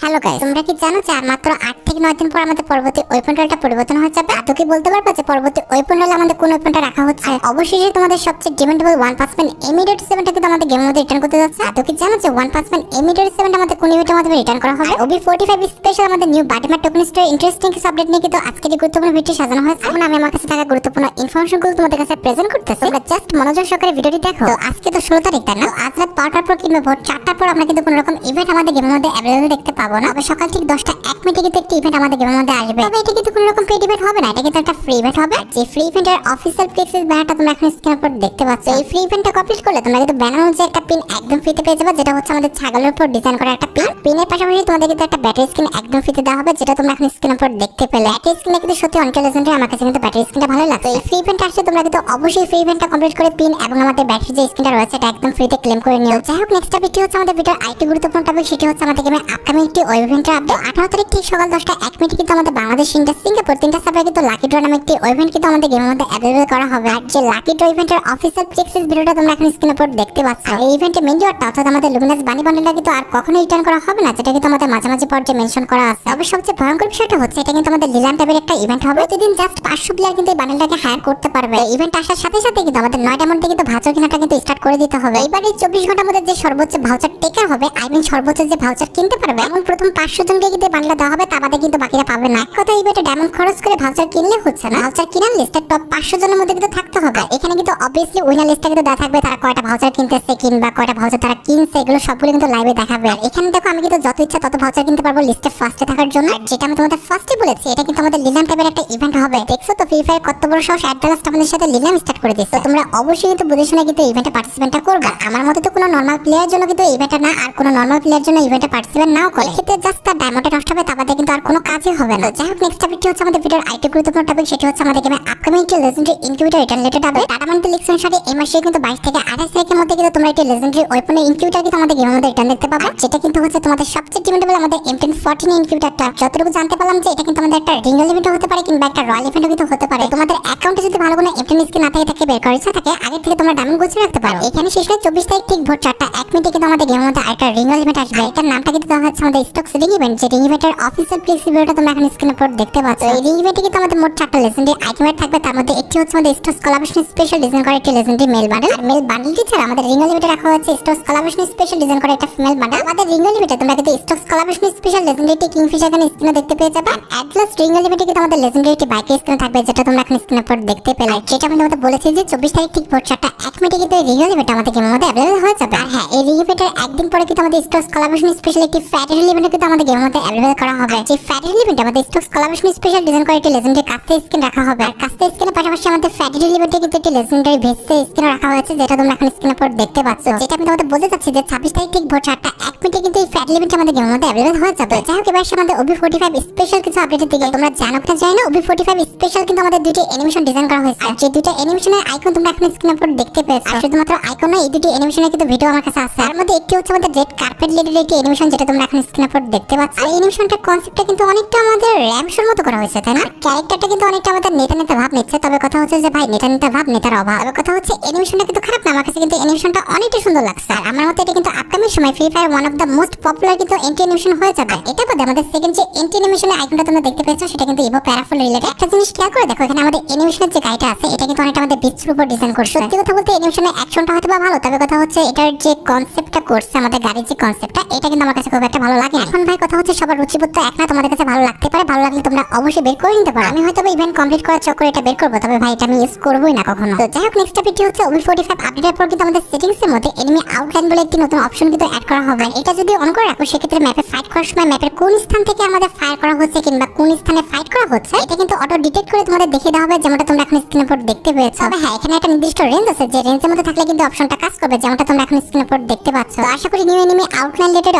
Hello guys, তোমরা কি জানো যে আর মাত্র 8 থেকে 9 দিন পর আমাদের পরবর্তী ওয়েপন রোলটা পরিবর্তন হয়ে যাবে? আদৌ কি বলতে পারবে যে পরবর্তী ওয়েপন রোলে আমাদের কোন ওয়েপনটা রাখা হচ্ছে? অবশেষে তোমাদের সবচেয়ে ডিমান্ডেবল 1% ইমিডিয়েট 7টা কিন্তু আমাদের গেমের মধ্যে রিটার্ন করতে যাচ্ছে। আদৌ কি জানো যে 1% ইমিডিয়েট 7টা আমাদের কোন ইভেন্টের মাধ্যমে রিটার্ন করা হবে? OB45 স্পেশাল আমাদের নিউ বাটিমার টোকেন স্টোর ইন্টারেস্টিং কিছু আপডেট নিয়ে কিন্তু আজকের এই গুরুত্বপূর্ণ ভিডিও সাজানো হয়েছে। এখন আমি আমার কাছে থাকা গুরুত্বপূর্ণ ইনফরমেশনগুলো তোমাদের কাছে প্রেজেন্ট করতেছি। তোমরা জাস্ট মনোযোগ সহকারে ভিডিওটি দেখো। তো আজকে তো 16 তারিখ, তাই না? আজ রাত 12টার পর কিংবা ভোর 4টার পর আমরা কিন্তু কোনো রকম ইভেন্ট আমাদের গেমের মধ্যে অ্যাভেলেবল দেখতে পাবো না। তবে সকাল ঠিক 10টা 1 মিনিটে কিন্তু একটি ইভেন্ট আমাদের গেমের মধ্যে আসবে। তবে এটা কিন্তু কোনো রকম পেড ইভেন্ট হবে না, এটা কিন্তু একটা ফ্রি ইভেন্ট হবে। যে ফ্রি ইভেন্টের অফিশিয়াল পিক্সেল ব্যানারটা তোমরা এখন স্ক্রিনের উপর দেখতে পাচ্ছ। এই ফ্রি ইভেন্টটা কমপ্লিট করলে তোমরা কিন্তু ব্যানার যে একটা পিন একদম ফ্রিতে পেয়ে যাবে, যেটা হচ্ছে আমাদের ছাগলের উপর ডিজাইন করা একটা পিন। পিনের পাশাপাশি তোমাদের কিন্তু একটা ব্যাটারি স্কিন একদম ফ্রিতে দেওয়া হবে, যেটা তোমরা এখন স্ক্রিনের উপর দেখতে পেলে। ব্যাটারি স্কিন কিন্তু সত্যি অনেক লেজেন্ডারি, আমার কাছে কিন্তু ব্যাটারি স্কিনটা ভালো লাগছে। এই ফ্রি ইভেন্ট আসছে, তোমরা কিন্তু অবশ্যই ফ্রি ইভেন্টটা কমপ্লিট করে পিন এবং আমাদের ব্যাটারি যে স্কিনটা রয়েছে এটা একদম ফ্রিতে ক্লেম করে নিও। যাই হোক, নেক্সট টপিকটি হচ্ছে আমাদের ভিডিওর আরেকটি গুরুত্বপূর্ণ টপিক, সেটি হচ্ছে আমাদের গেমের আপকামিং একটি ওয়েব ইভেন্টের আপডেট। 18 তারিখ ঠিক সকাল 10টা 1 মিনিটে কিন্তু আমাদের বাংলাদেশ, ইন্ডিয়া, সিঙ্গাপুর 3টা সার্ভারে কিন্তু লাকি ড্র নামে একটি ইভেন্ট কিন্তু আমাদের গেমের মধ্যে অ্যাভেলেবল করা হবে। আর যে লাকি ড্র ইভেন্টের অফিশিয়াল পিক্সেল ভিডিওটা তোমরা এখন স্ক্রিনের উপর দেখতে পাচ্ছ। এই ইভেন্টে মেইন রিওয়ার্ডটা অর্থাৎ আমাদের লুমিনাস বানি বান্ডেলটা কিন্তু আর কখনো রিটার্ন করা হবে না, যেটা কিন্তু আমাদের মাঝামাঝি পর্যায়ে মেনশন করা আছে। তবে সবচেয়ে ভয়ঙ্কর বিষয়টা হচ্ছে এটা কিন্তু আমাদের লিলাম টাইপের একটা ইভেন্ট হবে। প্রতিদিন জাস্ট 500 প্লেয়ার কিন্তু এই বান্ডেলটাকে হায়ার করতে পারবে। ইভেন্ট আসার সাথে সাথে কিন্তু আমাদের 9টার মধ্যে কিন্তু ভাউচার কেনাটা কিন্তু স্টার্ট করে দিতে হবে। এবারে 24 ঘন্টার মধ্যে যে সর্বোচ্চ ভাউচার টেকার হবে, আই মিন সর্বোচ্চ যে ভাউচার কিনতে পারবে, এমন প্রথম 500 জনকে কিন্তু বান্ডেল দেওয়া হবে, তা বাদে কিন্তু বাকিরা পাবে না। কথা ইভেন্টে ডায়মন্ড খরচ করে ভাউচার কিনলে হচ্ছে না, ভাউচার কেনার লিস্টের টপ 500 জনের মধ্যে কিন্তু থাকতে হবে। এখানে কিন্তু অবভিয়াসলি উইনার লিস্টে কিন্তু দেওয়া থাকবে তারা কয়টা ভাউচার কিনতেছে কিংবা কয়টা ভাউচার তারা কিনছে, এগুলো সবগুলো কিন্তু লাইভে দেখাবে। আর এখানে দেখো আমি কিন্তু যত ইচ্ছা তত ভাউচার কিনতে পারবো লিস্টে ফার্স্টে থাকার জন্য। আর যেটা আমি তোমাদের ফার্স্টে বলেছি, এটা কিন্তু আমাদের লিলাম টাইপের একটা ইভেন্ট হবে। দেখছো তো ফ্রি ফায়ার কত বড় সাহস, অ্যাট দ্য লাস্ট আমাদের সাথে লিলাম স্টার্ট করে দিয়েছে। তোমরা অবশ্যই কিন্তু বুঝে শুনে কিন্তু ইভেন্টে পার্টিসিপেটটা করবে। আমার মতে তো কোনো নরমাল প্লেয়ারের জন্য কিন্তু ইভেন্টটা না, আর কোনো নরমাল প্লেয়ারের জন্য ইভেন্টে পার্টিসিপেট নাও করে ক্ষেত্রে জাস্ট তার ডায়মন্ডে নষ্ট হবে, তা বাদে কিন্তু আর কোনো কাজই হবে না। যাই হোক, নেক্সট টপিকটি হচ্ছে আমাদের ভিডিওর আরেকটি গুরুত্বপূর্ণ টপিক, সেটি হচ্ছে আমাদের গেমে আপকামিং একটি legendary incubator return related update. টাটা মান্থলি লিক্সন সাথে এই মাসে কিন্তু 22 থেকে 28 তারিখের মধ্যে কিন্তু তোমরা একটি লেজেন্ডারি ওয়েপনের ইনকিউবেটর কিন্তু আমাদের গেমের মধ্যে রিটার্ন দেখতে পাবে, যেটা কিন্তু হচ্ছে তোমাদের সবচেয়ে ডিমান্ডেবল আমাদের M1014 ইনকিউবেটরটা। যতটুকু জানতে পারলাম যে এটা কিন্তু আমাদের একটা রিঙ্গল ইভেন্ট হতে পারে কিংবা একটা রয়্যাল ইভেন্টও কিন্তু হতে পারে। তোমাদের অ্যাকাউন্টে যদি ভালো কোনো M10 স্কিন না থাকে, তাকে বের করার ইচ্ছা থাকে, আগে থেকে তোমরা ডায়মন্ড গুছিয়ে রাখতে পারো। এখানে শেষ হয় 24 তারিখ ঠিক ভোর 4টা 1 মিনিটে কিন্তু আমাদের গেমের মধ্যে একটা রিঙ্গল ইভেন্ট আসবে। এটার নামটা কিন্তু দেওয়া হচ্ছে আমাদের স্টক সিলিং ইভেন্ট। যে রিং ইভেন্টের অফিশিয়াল পিক্সেল ভিডিওটা তোমরা এখন স্ক্রিনের উপর দেখতে পাচ্ছ। এই রিং ইভেন্টে কিন্তু আমাদের মোট 4টা লেজেন্ডারি আইটেম থাকবে, তার মধ্যে একটি হচ্ছে আমাদের স্টোর কোলাবোরেশন স্পেশাল ডিজাইন করা একটি লেজেন্ডারি মেল বান্ডেল। আর মেল বান্ডেলটি ছাড়া আমাদের রিঙ্গল ইভেন্টে রাখা হয়েছে স্টোর কোলাবোরেশন স্পেশাল ডিজাইন করা একটা ফিমেল বান্ডেল। আমাদের রিঙ্গল ইভেন্টে তোমরা কিন্তু store collaboration special legendary Kingfisher এখানে স্ক্রিনে দেখতে পেয়ে যাবে। আর প্লাস রিঙ্গল ইভেন্টে কিন্তু আমাদের লেজেন্ডারি বাইকের স্ক্রিন থাকবে, যেটা তোমরা এখন স্ক্রিনের উপর দেখতে পেলে। যেটা আমি তোমাদের বলেছি যে 24 তারিখ ঠিক ভোর 4টা 1 মিনিটে কিন্তু এই রিঙ্গল ইভেন্ট আমাদের গেমের মধ্যে অ্যাভেলেবল হয়ে যাবে। আর হ্যাঁ, এই রিং ইভেন্টের একদিন পরে কিন্তু আমাদের স্টোর কোলাবোরেশন স্পেশাল একটি ফ্যাটারি ইভেন্ট কিন্তু আমাদের গেমের মধ্যে অ্যাভেলেবল করা হবে। যে ফ্যাটারি ইভেন্টে আমাদের স্টোর কোলাবোরেশন স্পেশাল ডিজাইন করা একটি লেজেন্ডারি কাস্তে স্কিন রাখা হবে। আর কাস্তে স্কিনের পাশাপাশি আমাদের ফ্যাটারি ইভেন্টে কিন্তু একটি লেজেন্ডারি ভেস্টে স্কিন রাখা হয়েছে, যেটা তোমরা এখন স্ক্রিনের উপর দেখতে পাচ্ছ। যেটা আমি তোমাদের বলতে চাচ্ছি যে 26 তারিখ ঠিক ভোর 4টা 1 মিনিটে কিন্তু এই ফ্যাটারি ইভেন্ট আমাদের গেমের মধ্যে অ্যাভেলেবল হয়ে যাবে। যাই হোক, এবার আমাদের OB45 স্পেশাল কিছু আপডেটের দিকে। তোমরা জানো কিনা জানি না, OB45 স্পেশাল কিন্তু আমাদের দুটি অ্যানিমেশন ডিজাইন করা হয়েছে। আর যে দুটো অ্যানিমেশনের আইকন তোমরা এখন স্ক্রিনের উপর দেখতে পেয়েছো। আর শুধুমাত্র আইকন না, এই দুটি অ্যানিমেশনের কিন্তু ভিডিও আমার কাছে আছে। তার মধ্যে একটি হচ্ছে আমাদের রেড কার্পেট রিলেটেড একটি অ্যানিমেশন, যেটা তোমরা এখন স্ক্রিনের উপর দেখতে পাচ্ছ। আর অ্যানিমেশনটার কনসেপ্টটা কিন্তু অনেকটা আমাদের র‍্যাম শোর মতো করা হয়েছে, তাই না? ক্যারেক্টারটা কিন্তু অনেকটা আমাদের নেতা নেতা ভাব নিচ্ছে। তবে কথা হচ্ছে যে ভাই, নেতা নেতা ভাব নেতার অভাব। তবে কথা হচ্ছে অ্যানিমেশনটা কিন্তু খারাপ না, আমার কাছে কিন্তু অ্যানিমেশনটা অনেকটা সুন্দর লাগছে। আর আমার মতে এটা কিন্তু আপকামিং সময় free fire one of the most popular কিন্তু এন্টি অ্যানিমেশন হয়ে যাবে। এটা বাদে আমাদের সেকেন্ড যে এন্টি অ্যানিমেশনের আইকনটা তোমরা দেখতে পেয়েছো, সেটা কিন্তু ইভো প্যারাফল রিলেটেড। একটা জিনিস খেয়াল করে দেখো, এখানে আমাদের অ্যানিমেশনের যে গাইটা আছে, এটা কিন্তু অনেকটা আমাদের বিচের উপর ডিজাইন করছে। সত্যি কথা বলতে অ্যানিমেশনের অ্যাকশনটা হয়তো বা ভালো, তবে কথা হচ্ছে এটার যে কনসেপ্টটা করছে আমাদের গাড়ির যে কনসেপ্টটা, এটা কিন্তু আমার কাছে খুব একটা ভালো লাগে। এখন ভাই কথা হচ্ছে সবার রুচিবোধ তো এক না, তোমাদের কাছে ভালো লাগতে পারে, ভালো লাগলে তোমরা অবশ্যই বের করে নিতে পারো। আমি হয়তো ইভেন্ট কমপ্লিট করার চক্করে এটা বের করবো, তবে ভাই এটা আমি ইউজ করবোই না কখনো। তো যাই হোক, নেক্সট টপিকটি হচ্ছে OB45 আপডেটের পর কিন্তু আমাদের সেটিংস এর মধ্যে এনিমি আউটলাইন বলে একটি নতুন অপশন কিন্তু অ্যাড করা হবে। এটা যদি অন করে রাখো, সেক্ষেত্রে ম্যাপে ফাইট করার সময় ম্যাপের কোন স্থান থেকে আমাদের ফায়ার করা হচ্ছে কিংবা কোন স্থানে ফাইট করা হচ্ছে, এটা কিন্তু অটো ডিটেক্ট করে তোমাদের দেখিয়ে দেওয়া হবে, যেমনটা তোমরা এখন স্ক্রিনের উপর দেখতে পেয়েছো। তবে হ্যাঁ, এখানে একটা নির্দিষ্ট রেঞ্জ আছে, যে রেঞ্জের মধ্যে থাকলে কিন্তু অপশনটা কাজ করবে, যেমনটা তোমরা এখন স্ক্রিনের উপর দেখতে পাচ্ছ। তো আশা করি নিউ এনিমি আউটলাইন রিলেটেড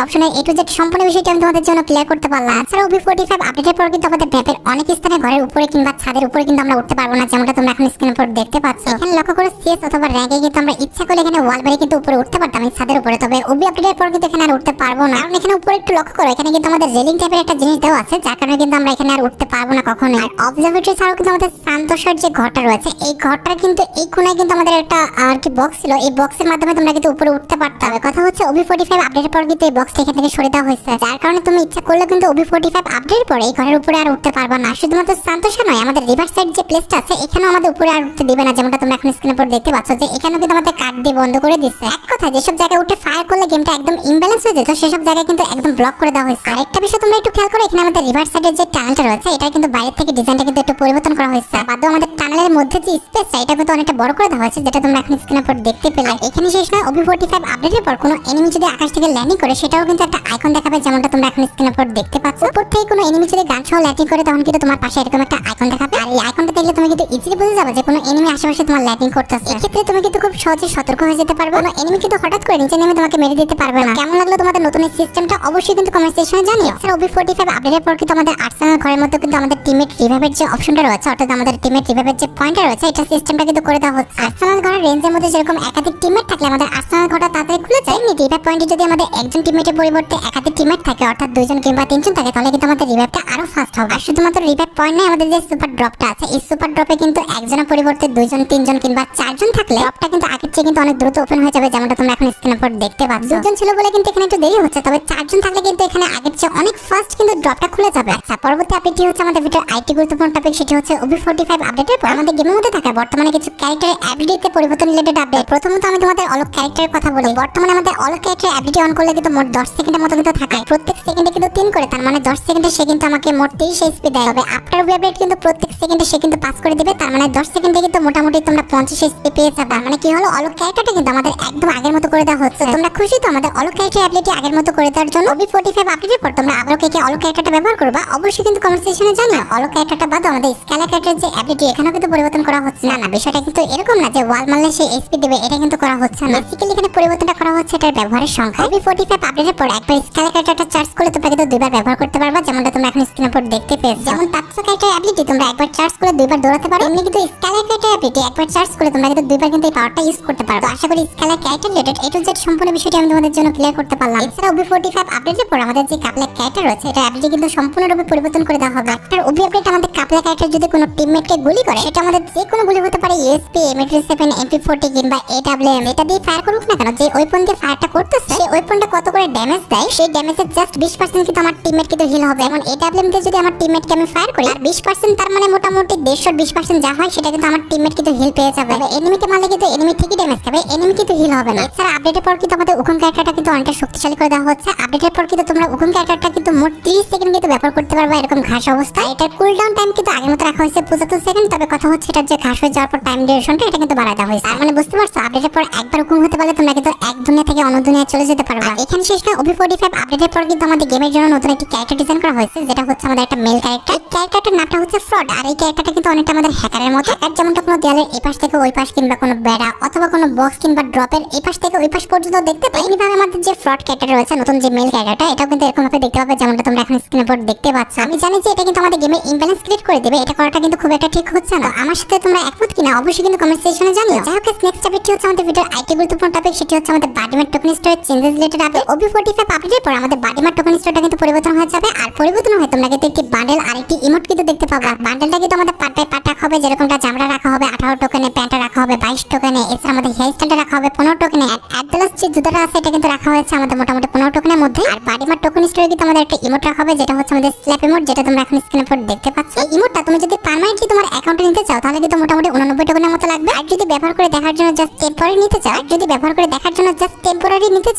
অপশনের A to Z সম্পূর্ণ বিষয়টা আমি তোমাদের জন্য ক্লিয়ার করতে পারলাম। এছাড়া OB45 আপডেটের পর কিন্তু আমাদের ম্যাপের অনেক স্থানে ঘরের উপরে কিংবা ছাদের উপরে কিন্তু আমরা উঠতে পারবো না, যেমনটা তোমরা এখন স্ক্রিনের উপর দেখতে পাচ্ছ। এখানে লক্ষ্য করে CS অথবা র‍্যাঙ্কে কিন্তু আমরা ইচ্ছা করলে এখানে ওয়াল বেড়ে কিন্তু উপরে উঠতে পারতাম, এই ছাদের উপরে। তবে OB আপডেটের পর কিন্তু এখানে আর উঠতে পারবো না, কারণ এখানে উপরে একটু লক্ষ্য করো, এখানে কিন্তু আমাদের রেলিং টাইপের একটা জিনিস দেওয়া আছে, যার কারণে কিন্তু আমরা এখানে আর উঠতে পারবো না কখনোই। আর অবজারভেটরি ছাড়াও কিন্তু আমাদের সান্তোষের যে ঘরটা রয়েছে, এই ঘরটার কিন্তু এই কোণায় কিন্তু আমাদের একটা আর কি বক্স ছিল, এই বক্সের মাধ্যমে তোমরা কিন্তু উপরে উঠতে পারতে হবে। কথা হচ্ছে OB45 আপডেটের পর কিন্তু এই বক্সটা এখান থেকে সরিয়ে দেওয়া হয়েছে। যার কারণে তুমি ইচ্ছা করলে কিন্তু OB45 আপডেটের পরে এই ঘরের উপরে আর উঠতে পারবা না। শুধুমাত্র সান্তোসা নয়, আমাদের রিভার সাইড যে প্লেসটা আছে এখানেও আমাদের উপরে আর উঠতে দিবে না, যেমনটা তোমরা এখন স্ক্রিনের উপর দেখতে পাচ্ছ যে এখানেও কিন্তু আমাদের কাট দিয়ে বন্ধ করে দিচ্ছে। এক কথা যেসব জায়গায় উঠে ফায়ার করলে গেমটা একদম ইমব্যালেন্স হয়ে যেত সেসব জায়গায় কিন্তু একদম ব্লক করে দেওয়া হয়েছে। আরেকটা বিষয় তোমরা একটু খেয়াল করো, এখানে আমাদের রিভার সাইডের যে টানেলটা রয়েছে এটা কিন্তু বাইরে থেকে ডিজাইনটা কিন্তু একটু পরিবর্তন করা হয়েছে। বাদে আমাদের টানেলের মধ্যে যে স্পেসটা এটা কিন্তু অনেকটা বড় করে দেওয়া হয়েছে, যেটা তোমরা এখন স্ক্রিনের উপর দেখতে পেলে। এখানে শেষ নয়, OB45 আপডেটের পর কোনো এনিমি যদি আকাশ থেকে ল্যান্ডিং করে সেটাও কিন্তু একটা আইকন দেখাবে, যেমনটা তোমরা এখন স্ক্রিনের উপর দেখতে পাচ্ছ। উপর থেকে কোনো এনিমি যদি গান সহ ল্যান্ডিং করে তখন কিন্তু তোমার পাশে এরকম একটা আইকন দেখাবে, আর এই আইকনটা দেখলে তুমি কিন্তু ইজিলি বুঝে যাবে যে কোনো এনিমি আশেপাশে তোমার ল্যান্ডিং করতেছে। এক্ষেত্রে তুমি কিন্তু খুব সহজে সতর্ক হয়ে যেতে পারবে, কোনো এনিমি কিন্তু হঠাৎ করে নিচে নেমে তোমাকে মেরে দিতে পারবে না। কেমন লাগলো তোমাদের নতুন এই সিস্টেমটা অবশ্যই কিন্তু কমেন্ট সেকশনে জানিও। এছাড়া OB45 আপডেটের পর কিন্তু আমাদের আর্সেনাল ঘরের মধ্যে কিন্তু আমাদের টিমমেট রিভাইভের যে অপশনটা রয়েছে, অর্থাৎ আমাদের টিমমেট রিভাইভের যে পয়েন্টটা রয়েছে এটা সিস্টেমটা কিন্তু করে দেওয়া হচ্ছে। আর্সেনাল ঘরের রেঞ্জের মধ্যে যেরকম একাধিক টিমমেট থাকলে আমাদের আর্সেনাল ঘরটা তাড়াতাড়ি খুলে যায়, রিভাইভ পয়েন্টে যদি আমাদের একজন টিমমেটের পরিবর্তে একাধিক টিমমেট থাকে, অর্থাৎ দুইজন কিংবা তিনজন থাকে, তাহলে কিন্তু আমাদের রিভাইভটা আরো ফাস্ট হবে। আর শুধুমাত্র রিভাইভ পয়েন্ট নয়, আমাদের যে সুপার ড্রপটা আছে এই সুপার ড্রপে কিন্তু একজনের পরিবর্তে দুইজন তিনজন কিংবা চারজন থাকলে ড্রপটা কিন্তু আগের চেয়ে কিন্তু অনেক দ্রুত ওপেন হয়ে যাবে, যেমনটা তোমরা এখন স্ক্রিনের উপর দেখতে পাচ্ছ। দুজন ছিল বলে কিন্তু এখানে একটু দেরি হচ্ছে, তবে চারজন থাকলে কিন্তু এখানে আগের চেয়ে অনেক ফাস্ট কিন্তু ড্রপটা খুলে যাবে। আচ্ছা, পরবর্তী আপডেটটি হচ্ছে আমাদের ভিডিওর আইটি গুরুত্বপূর্ণ টপিক, সেটি হচ্ছে OB45 আপডেটের পর আমাদের গেমের মধ্যে থাকা বর্তমানে কিছু ক্যারেক্টারের অ্যাবিলিটিতে পরিবর্তন রিলেটেড আপডেট। প্রথমত আমি তোমাদের অলক ক্যারেক্টারের কথা বলি। বর্তমানে আমাদের অলক ক্যারেক্টারের অ্যাবিলিটি অন করলে কিন্তু মোট 10 সেকেন্ডের মতো কিন্তু থাকে, প্রত্যেক সেকেন্ডে কিন্তু 3 করে, তার মানে 10 সেকেন্ডে সে কিন্তু আমাকে মোট 30 এইচপি দেয়। তবে আফটার আপডেট কিন্তু প্রত্যেক সেকেন্ডে সে কিন্তু পাস করে দিবে, তার মানে 10 সেকেন্ডে কিন্তু মোটামুটি তোমরা 50 এইচপি পেয়ে যাবে। মানে কি হলো, অলক ক্যারেক্টারটা কিন্তু আমাদের একদম আগের মতো করে দেওয়া হচ্ছে। তোমরা খুশি তো আমাদের অলক ক্যারেক্টার অ্যাবিলিটি আগের মতো করে দেওয়ার জন্য? OB45 আপডেটের পর তোমরা আবারও কে অলক ক্যারেক্টারটা ব্যবহার করবা অবশ্যই কিন্তু কমেন্ট সেকশনে জানিও। অলক ক্যারেক্টারটা বাদ আমাদের স্কেলার ক্যারেক্টারের যে অ্যাবিলিটি এখানেও কিন্তু পরিবর্তন করা হচ্ছে না। বিষয়টা কিন্তু এরকম না যে ওয়াল মারলে সে এইচপি দেবে, এটা কিন্তু করা হচ্ছে না। বেসিক্যালি এখানে পরিবর্তনটা করা হচ্ছে এটার ব্যবহারের সংখ্যা। OB45 আপডেটের পর একবার স্কেলার ক্যারেক্টারটা চার্জ করলে তোমরা কিন্তু দুইবার ব্যবহার করতে পারবা, যেমনটা তোমরা এখন স্ক্রিনের উপর দেখতে পেয়েছো। যেমন টাপসা ক্যারেক্টার অ্যাবিলিটি তোমরা একবার চার্জ করে দুইবার দৌড়াতে পারো, এমনি কিন্তু স্কেলার ক্যারেক্টার অ্যাবিলিটি একবার চার্জ করে তোমরা কিন্তু দুইবার কিন্তু এই পাওয়ারটা ইউজ করতে পারো। তো আশা করি scalar character related A to Z সম্পূর্ণ বিষয়টি আমি তোমাদের জন্য ক্লিয়ার করতে পারলাম। এছাড়া OB45 আপডেটের পর আমাদের যে কাপলা ক্যারেক্টার রয়েছে এটা অ্যাবিলিটি কিন্তু সম্পূর্ণরূপে পরিবর্তন করে দেওয়া হবে। আর OB আপডেট আমাদের কাপলা ক্যারেক্টার যদি কোনো টিমমেটকে গুলি করে সেটা আমাদের যে কোনো গুলি হতে পারে, USP, M87, MP40 কিংবা AWM, এটা দিয়ে ফায়ার করুক না কেন, যে ওয়েপন দিয়ে ফায়ারটা করতেছে সেই ওয়েপনটা কত করে ড্যামেজ দেয় সেই ড্যামেজের জাস্ট 20% কিন্তু আমার টিমমেট কিন্তু হিল হবে। এবং AWM দিয়ে যদি আমার টিমমেটকে আমি ফায়ার করি আর 20%, তার মানে মোটামুটি 150-20% যা হয় সেটা কিন্তু আমার টিমমেট কিন্তু হিল পেয়ে যাবে। এনিমিকে মারলে কিন্তু এনিমি ঠিকই ড্যামেজ খাবে, এনিমি কিন্তু হিল হবে না। এছাড়া আপডেটের পর কিন্তু আমাদের উকুন ক্যারেক্টারটা কিন্তু অনেকটা শক্তিশালী করে দেওয়া হচ্ছে। আপডেটের পর কিন্তু তোমরা উকুন ক্যারেক্টারটা কিন্তু মোট 30 সেকেন্ড কিন্তু ব্যবহার করতে পারবে এরকম ঘাস অবস্থায়। এটার কুলডাউন টাইম কিন্তু আগের মতো রাখা হয়েছে 75 সেকেন্ড, তবে কথা হচ্ছে এটার যে ঘাস হয়ে যাওয়ার পর টাইম ডিউরেশনটা এটা কিন্তু বাড়ায় দেওয়া হয়েছে। আর মানে বুঝতে পারছো, আপডেটের পর একবার হুকুম হতে পারলে তোমরা কিন্তু এক দুনিয়া থেকে অন্য দুনিয়ায় চলে যেতে পারবে। এখানে শেষ না, OB45 আপডেটের পর কিন্তু আমাদের গেমের জন্য নতুন একটি ক্যারেক্টার ডিজাইন করা হয়েছে, যেটা হচ্ছে আমাদের একটা মেল ক্যারেক্টার। এই ক্যারেক্টারটার নামটা হচ্ছে ফ্রড, আর এই ক্যারেক্টারটা কিন্তু অনেকটা আমাদের হ্যাকারের মতো। হ্যাকার যেমনটা কোনো দেয়ালের এই পাশ থেকে ওই পাশ কিংবা কোনো বেড়া অথবা কোনো বক্স কিংবা ড্রপের এই পাশ থেকে ওই পাশ পর্যন্ত দেখতে পাই, এইভাবে আমাদের যে ফ্রড ক্যারেক্টার রয়েছে নতুন যে মেল ক্যারেক্টারটা এটাও কিন্তু এরকম ভাবে দেখতে পাবে, যেমনটা তোমরা এখন স্ক্রিনের উপর দেখতে পাচ্ছ। আমি জানি যে এটা কিন্তু আমাদের গেমে ইমব্যালেন্স ক্রিয়েট করে দেবে, এটা করাটা কিন্তু খুব একটা ঠিক হচ্ছে না। আমার সাথে তোমরা একমত কিনা অবশ্যই কিন্তু কমেন্ট সেকশনে জানিও। যাই হোক, নেক্সট টপিকটি হচ্ছে আমাদের ভিডিওর আইটি গুরুত্বপূর্ণ টপিক, সেটি হচ্ছে আমাদের বাডিমার টোকেন স্টোরের চেঞ্জেস রিলেটেড আপডেট। OB45 আপডেটের পর আমাদের বাডিমার টোকেন স্টোরটা কিন্তু পরিবর্তন হয়ে যাবে, আর পরিবর্তন হয়ে তোমরা কিন্তু একটি বান্ডেল আর একটি ইমোট কিন্তু দেখতে পাবা। বান্ডেলটা কিন্তু আমাদের পার্ট বাই পার্ট রাখা হবে, যেরকমটা জামরা রাখা হবে 18 টোকেনে, প্যান্টটা রাখা হবে 22 টোকেনে, এছাড়া আমাদের হেয়ার স্টাইলটা রাখা হবে 15 টোকেনে, অ্যাডলাস যে জুতাটা আছে এটা কিন্তু রাখা হয়েছে আমাদের মোটামুটি 15 টোকেনের মধ্যে। আর বাডিমার টোকেন স্টোরে কিন্তু আমাদের একটা ইমোট রাখা হবে, যেটা হচ্ছে আমাদের স্ল্যাপ ইমোট, যেটা তোমরা এখন স্ক্রিনের উপর দেখতে পাচ্ছ। এই ইমোটটা তুমি যদি পার্মানেন্টলি তোমার অ্যাকাউন্টে নিতে চাও তাহলে কিন্তু মোটামুটি 89 টোকেনের মতো লাগবে। আর যদি ব্যবহার করে দেখার জন্য জাস্ট টেম্পোরারি নিতে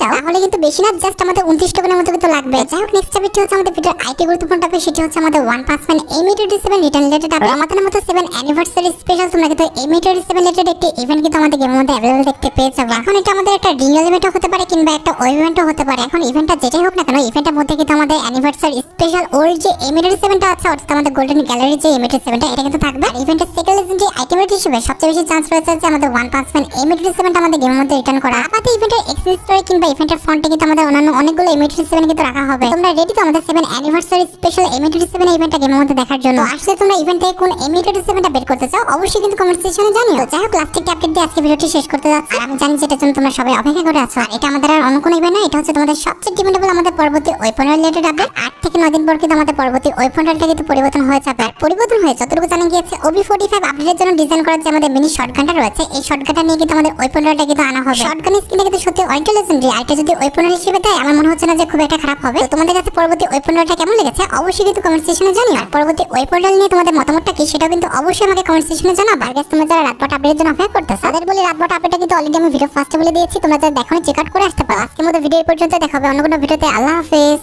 চাও তাহলে কিন্তু বেশি না, জাস্ট আমাদের 29 টোকেনের মতো কিন্তু লাগবে। যাই হোক, নেক্সট টপিকটি হচ্ছে আমাদের ভিডিওর আইটি গুরুত্বপূর্ণ টপিক, সেটি হচ্ছে আমাদের OnePassman M87 return related update. আমাদের মতো 7 অ্যানিভার্সারি স্পেশাল তোমরা কিন্তু M87 রিলেটেড একটি ইভেন্ট কিন্তু আমাদের গেমের মধ্যে अवेलेबल দেখতে পেয়ে যাবে। এখন এটা আমাদের একটা রিনিউয়াল ইভেন্টও হতে পারে কিংবা একটা ওয়েব ইভেন্টও হতে পারে। এখন ইভেন্টটা যেটাই হোক না কেন, ইভেন্টের মধ্যে কিন্তু আমাদের অ্যানিভার্সারি স্পেশাল ওল্ড যে M87টা আছে, অর্থাৎ আমাদের গোল্ডেন গ্যালারি যে M87টা এটা কিন্তু থাকবে। আর ইভেন্টের সেকেন্ড লেজেন্ডারি আইটেম হিসেবে সবচেয়ে বেশি চান্স রয়েছে যে আমাদের OnePassman M87টা আমাদের গেমের মধ্যে রিটার্ন করা। আমাদের ইভেন্টের এক্সেস স্টোরি কিংবা ইভেন্টের ফন্টে কিন্তু আমাদের অন্যান্য অনেকগুলো M87 কিন্তু রাখা হবে। তোমরা রেডি তো আমাদের 7 অ্যানিভার্সারি স্পেশাল M87 ইভেন্টটা গেমের মধ্যে দেখার জন্য? আসলে তোমরা ইভেন্ট থেকে কোন M87টা বের করতে চাও অবশ্যই কিন্তু কমেন্ট সেকশনে জানিও। যাই হোক, লাস্ট একটা আপডেট দিয়ে আজকে ভিডিওটি শেষ করতে যাচ্ছি। আমি জানি যেটার জন্য তোমরা সবাই অপেক্ষা করে আছো, আর এটা আমাদের আর অন্য কোনো ইভেন্ট না, এটা হচ্ছে তোমাদের সবচেয়ে ডিমান্ডেবল আমাদের পরবর্তী ওয়েপন রিলেটেড লিমিটেড আপডেট 8 থেকে 9 দিন পর কিন্তু আমাদের পরবর্তী ওয়েপনটা কিন্তু পরিবর্তন হয়ে যাবে। আর পরিবর্তন হয়ে যতটুকু জানা গিয়েছে OB45 আপডেটের জন্য ডিজাইন করা যে আমাদের মিনি শটগানটা রয়েছে, এই শটগানটা নিয়ে কিন্তু আমাদের ওয়েপনটা কিন্তু আনা হবে। শটগানের স্কিনটা কিন্তু সত্যি অনেকটা লেজেন্ডারি। আর এটা যদি ওয়েপন হিসেবে দেয় আমার মনে হচ্ছে না যে খুব একটা খারাপ হবে। তো তোমাদের কাছে পরবর্তী ওয়েপনটা কেমন লেগেছে অবশ্যই কিন্তু কমেন্ট সেকশনে জানিও। আর পরবর্তী ওয়েপনটা নিয়ে তোমাদের মতামতটা কি সেটাও কিন্তু অবশ্যই আমাকে কমেন্ট সেকশনে জানাও। আর গাইস তোমরা যারা রাতভর আপডেটের জন্য অপেক্ষা করতেছো তাদের বলি রাতভর আপডেটটা কিন্তু অলরেডি আমি ভিডিও ফার্স্টে বলে দিয়েছি, তোমরা যারা দেখোনি চেক আউট করে আসতে পারো। আজকের মতো ভিডিও পর্যন্ত দেখা হবে অন্য কোনো ভিডিওতে। আল্লাহ হাফেজ।